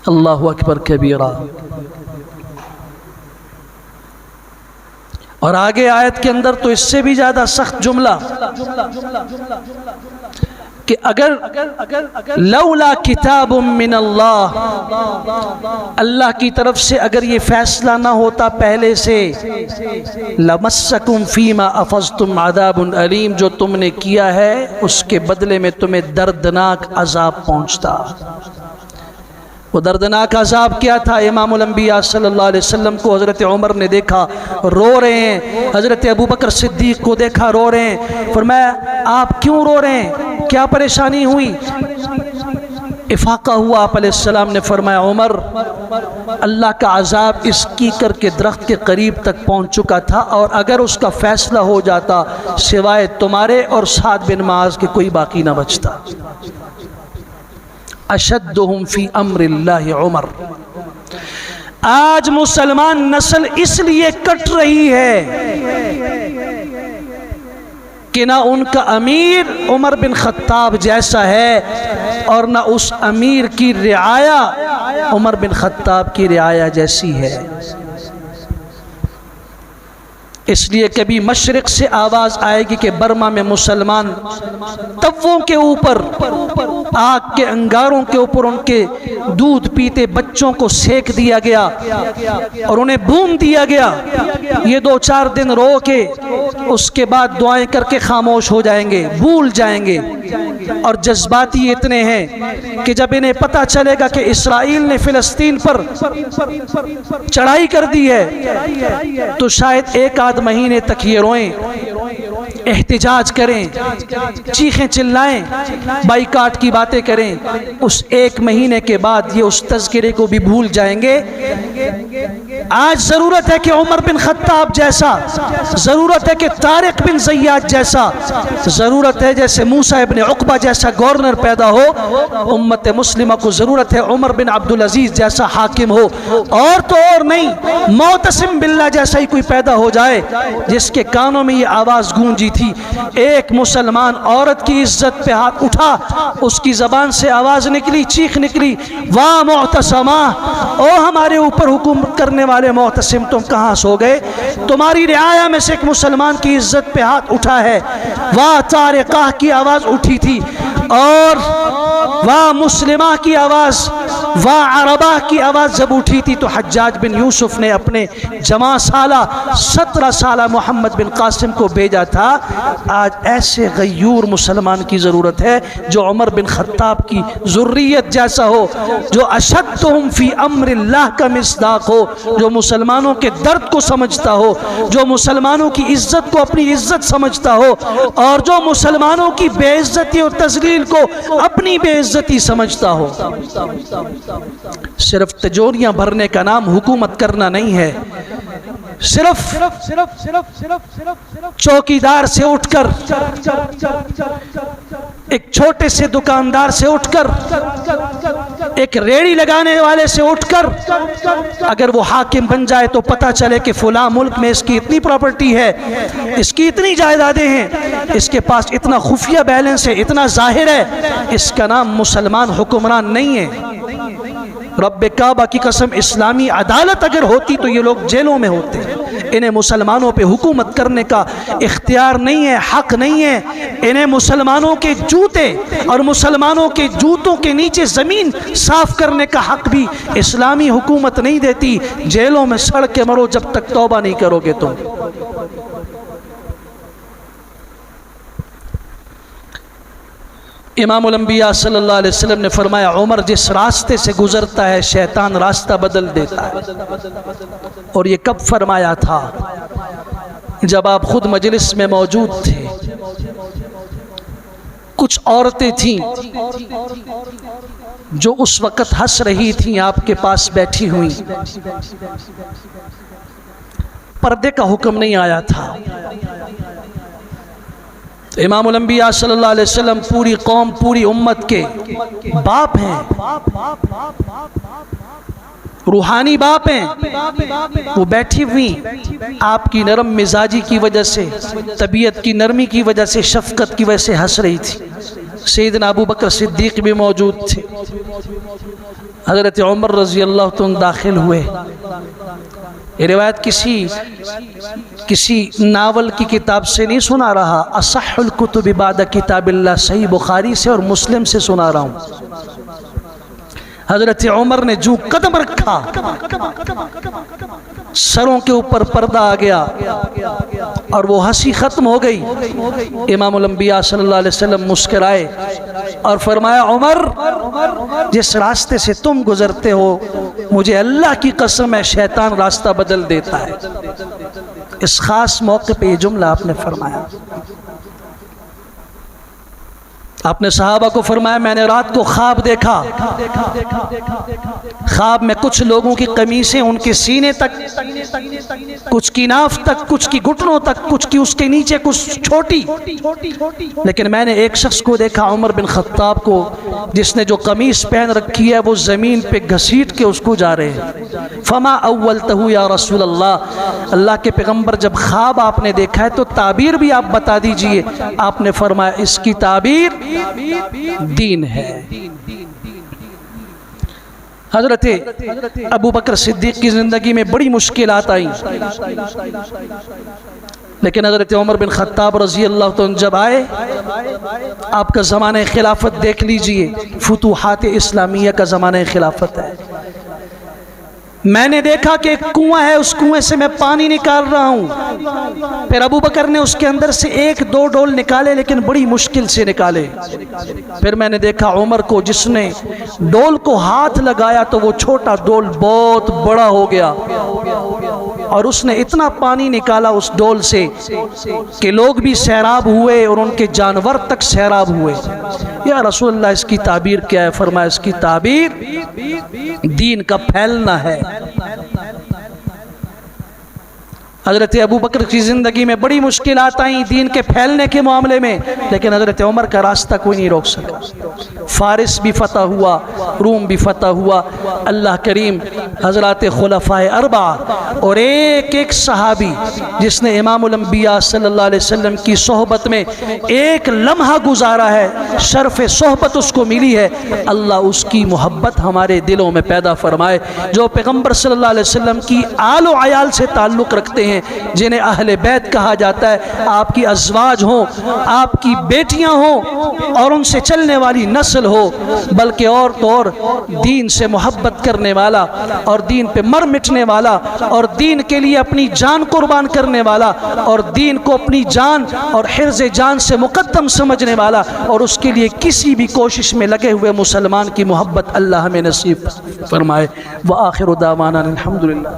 اللہ اکبر کبیرہ۔ اور آگے آیت کے اندر تو اس سے بھی زیادہ سخت جملہ کہ اگر لولا کتاب من اللہ، اللہ کی طرف سے اگر یہ فیصلہ نہ ہوتا پہلے سے، لمسکم فیما افضتم عذاب علیم، جو تم نے کیا ہے اس کے بدلے میں تمہیں دردناک عذاب پہنچتا۔ وہ دردناک عذاب کیا تھا؟ امام الانبیاء صلی اللہ علیہ وسلم کو حضرت عمر نے دیکھا رو رہے ہیں، حضرت ابوبکر صدیق کو دیکھا رو رہے ہیں، فرمایا آپ کیوں رو رہے ہیں، کیا پریشانی ہوئی؟ افاقہ ہوا، آپ علیہ السلام نے فرمایا عمر، اللہ کا عذاب اس کیکر کے درخت کے قریب تک پہنچ چکا تھا، اور اگر اس کا فیصلہ ہو جاتا سوائے تمہارے اور سعد بن معاذ کے کوئی باقی نہ بچتا۔ اشدہم فی امر اللہ عمر۔ آج مسلمان نسل اس لیے کٹ رہی ہے کہ نہ ان کا امیر عمر بن خطاب جیسا ہے، اور نہ اس امیر کی رعایا عمر بن خطاب کی رعایا جیسی ہے۔ اس لیے کبھی مشرق سے آواز آئے گی کہ برما میں مسلمان تووں کے اوپر، آگ کے انگاروں کے اوپر ان کے دودھ پیتے بچوں کو سینک دیا گیا اور انہیں بھون دیا گیا، یہ 2-4 دن رو کے اس کے بعد دعائیں کر کے خاموش ہو جائیں گے، بھول جائیں گے، اور جذباتی اتنے ہیں کہ جب انہیں پتہ چلے گا کہ اسرائیل نے فلسطین پر چڑھائی کر دی ہے تو شاید 1-8 مہینے تک یہ روئیں، احتجاج کریں، چیخیں چلائیں، بائیکاٹ کی باتیں کریں، اس 1 مہینے کے بعد یہ اس تذکرے کو بھی بھول جائیں گے۔ آج ضرورت ہے کہ عمر بن خطاب جیسا، ضرورت ہے کہ طارق بن زیاد جیسا، ضرورت ہے جیسے موسیٰ ابن عقبہ جیسا گورنر پیدا ہو، امت مسلمہ کو ضرورت ہے عمر بن عبدالعزیز جیسا حاکم ہو، اور تو اور نہیں، معتصم باللہ جیسا ہی کوئی پیدا ہو جائے جس کے کانوں میں یہ آواز گونجی تھی، ایک مسلمان عورت کی عزت پہ ہاتھ اٹھا، اس کی زبان سے آواز نکلی، چیخ نکلی، واہ معتصمہ، او ہمارے اوپر حکومت کرنے والے معتصم، تم کہاں سو گئے؟ تمہاری رعایا میں سے ایک مسلمان کی عزت پہ ہاتھ اٹھا ہے، واہ طارقہ کی آواز اٹھی تھی، اور واہ مسلمہ کی آواز، واہ عربہ کی آواز جب اٹھی تھی تو حجاج بن یوسف نے اپنے جوان سالہ 17 سالہ محمد بن قاسم کو بھیجا تھا۔ آج ایسے غیور مسلمان کی ضرورت ہے جو عمر بن خطاب کی ذریت جیسا ہو، جو اشدہم فی امر اللہ کا مصداق ہو، جو مسلمانوں کے درد کو سمجھتا ہو، جو مسلمانوں کی عزت کو اپنی عزت سمجھتا ہو، اور جو مسلمانوں کی بے عزتی اور تذلیل کو اپنی بے عزتی سمجھتا ہو۔ صرف تجوریاں بھرنے کا نام حکومت کرنا نہیں ہے، صرف چوکیدار سے اٹھ کر، ایک چھوٹے سے دکاندار سے اٹھ کر، ایک ریڑی لگانے والے سے اٹھ کر اگر وہ حاکم بن جائے تو پتہ چلے کہ فلاں ملک میں اس کی اتنی پراپرٹی ہے، اس کی اتنی جائیدادیں ہیں، اس کے پاس اتنا خفیہ بیلنس ہے، اتنا ظاہر ہے، اس کا نام مسلمان حکمران نہیں ہے۔ رب کعبہ کی قسم، اسلامی عدالت اگر ہوتی تو یہ لوگ جیلوں میں ہوتے۔ انہیں مسلمانوں پہ حکومت کرنے کا اختیار نہیں ہے، حق نہیں ہے۔ انہیں مسلمانوں کے جوتے اور مسلمانوں کے جوتوں کے نیچے زمین صاف کرنے کا حق بھی اسلامی حکومت نہیں دیتی۔ جیلوں میں سڑ کے مرو جب تک توبہ نہیں کرو گے تم۔ امام الانبیاء صلی اللہ علیہ وسلم نے فرمایا عمر جس راستے سے گزرتا ہے شیطان راستہ بدل دیتا ہے۔ اور یہ کب فرمایا تھا؟ جب آپ خود مجلس میں موجود تھے۔ کچھ عورتیں تھیں جو اس وقت ہنس رہی تھیں آپ کے پاس بیٹھی ہوئی، پردے کا حکم نہیں آیا تھا۔ امام الانبیاء صلی اللہ علیہ وسلم پوری قوم، پوری امت کے باپ ہیں، روحانی باپ ہیں، وہ بیٹھی ہوئی آپ کی نرم مزاجی کی وجہ سے، طبیعت کی نرمی کی وجہ سے، شفقت کی وجہ سے ہنس رہی تھی۔ سیدنا ابو بکر صدیق بھی موجود تھے، حضرت عمر رضی اللہ عنہ داخل ہوئے. یہ روایت کسی ناول کی کتاب سے نہیں سنا رہا، اصح الکتب بعد کتاب اللہ صحیح بخاری سے اور مسلم سے سنا رہا ہوں. حضرت عمر نے جو قدم رکھا سروں کے اوپر پردہ آ گیا اور وہ ہنسی ختم ہو گئی. امام الانبیاء صلی اللہ علیہ وسلم مسکرائے اور فرمایا عمر جس راستے سے تم گزرتے ہو مجھے اللہ کی قسم ہے شیطان راستہ بدل دیتا ہے. اس خاص موقع پہ یہ جملہ آپ نے فرمایا. آپ نے صحابہ کو فرمایا میں نے رات کو خواب دیکھا، خواب میں کچھ لوگوں کی قمیصیں ان کے سینے تک، کچھ کی ناف تک، کچھ کی گھٹنوں تک، کچھ کی اس کے نیچے کچھ چھوٹی، لیکن میں نے ایک شخص کو دیکھا عمر بن خطاب کو جس نے جو قمیص پہن رکھی ہے وہ زمین پہ گھسیٹ کے اس کو جا رہے ہیں. فما اولتہ یا رسول اللہ، اللہ کے پیغمبر جب خواب آپ نے دیکھا ہے تو تعبیر بھی آپ بتا دیجئے. آپ نے فرمایا اس کی تعبیر دین ہے. حضرت ابو بکر صدیق کی زندگی میں بڑی مشکلات آئیں، لیکن حضرت عمر بن خطاب رضی اللہ عنہ جب آئے، آپ کا زمانہ خلافت دیکھ لیجئے، فتوحات اسلامیہ کا زمانہ خلافت ہے. میں نے دیکھا کہ ایک کنواں ہے، اس کنویں سے میں پانی نکال رہا ہوں. پھر ابو بکر نے اس کے اندر سے 1-2 ڈول نکالے لیکن بڑی مشکل سے نکالے. پھر میں نے دیکھا عمر کو جس نے ڈول کو ہاتھ لگایا تو وہ چھوٹا ڈول بہت بڑا ہو گیا اور اس نے اتنا پانی نکالا اس ڈول سے کہ لوگ بھی سیراب ہوئے اور ان کے جانور تک سیراب ہوئے. یا رسول اللہ اس کی تعبیر کیا ہے؟ فرمایا اس کی تعبیر دین کا پھیلنا ہے. حضرت ابو بکر کی زندگی میں بڑی مشکلات آئیں دین کے پھیلنے کے معاملے میں، لیکن حضرت عمر کا راستہ کوئی نہیں روک سکا. فارس بھی فتح ہوا، روم بھی فتح ہوا. اللہ کریم حضرات خلفائے اربعہ اور ایک صحابی جس نے امام الانبیاء صلی اللہ علیہ وسلم کی صحبت میں ایک لمحہ گزارا ہے، شرف صحبت اس کو ملی ہے، اللہ اس کی محبت ہمارے دلوں میں پیدا فرمائے. جو پیغمبر صلی اللہ علیہ وسلم کی آل و عیال سے تعلق رکھتے ہیں، جنہیں اہل بیت کہا جاتا ہے، آپ کی ازواج ہوں، آپ کی بیٹیاں ہوں اور ان سے چلنے والی نسل ہو، بلکہ اور تو اور دین سے محبت کرنے والا اور دین پہ مر مٹنے والا اور دین کے لیے اپنی جان قربان کرنے والا اور دین کو اپنی جان اور حرز جان سے مقدم سمجھنے والا اور اس کے لیے کسی بھی کوشش میں لگے ہوئے مسلمان کی محبت اللہ ہمیں نصیب فرمائے. وآخر دعوانا الحمدللہ.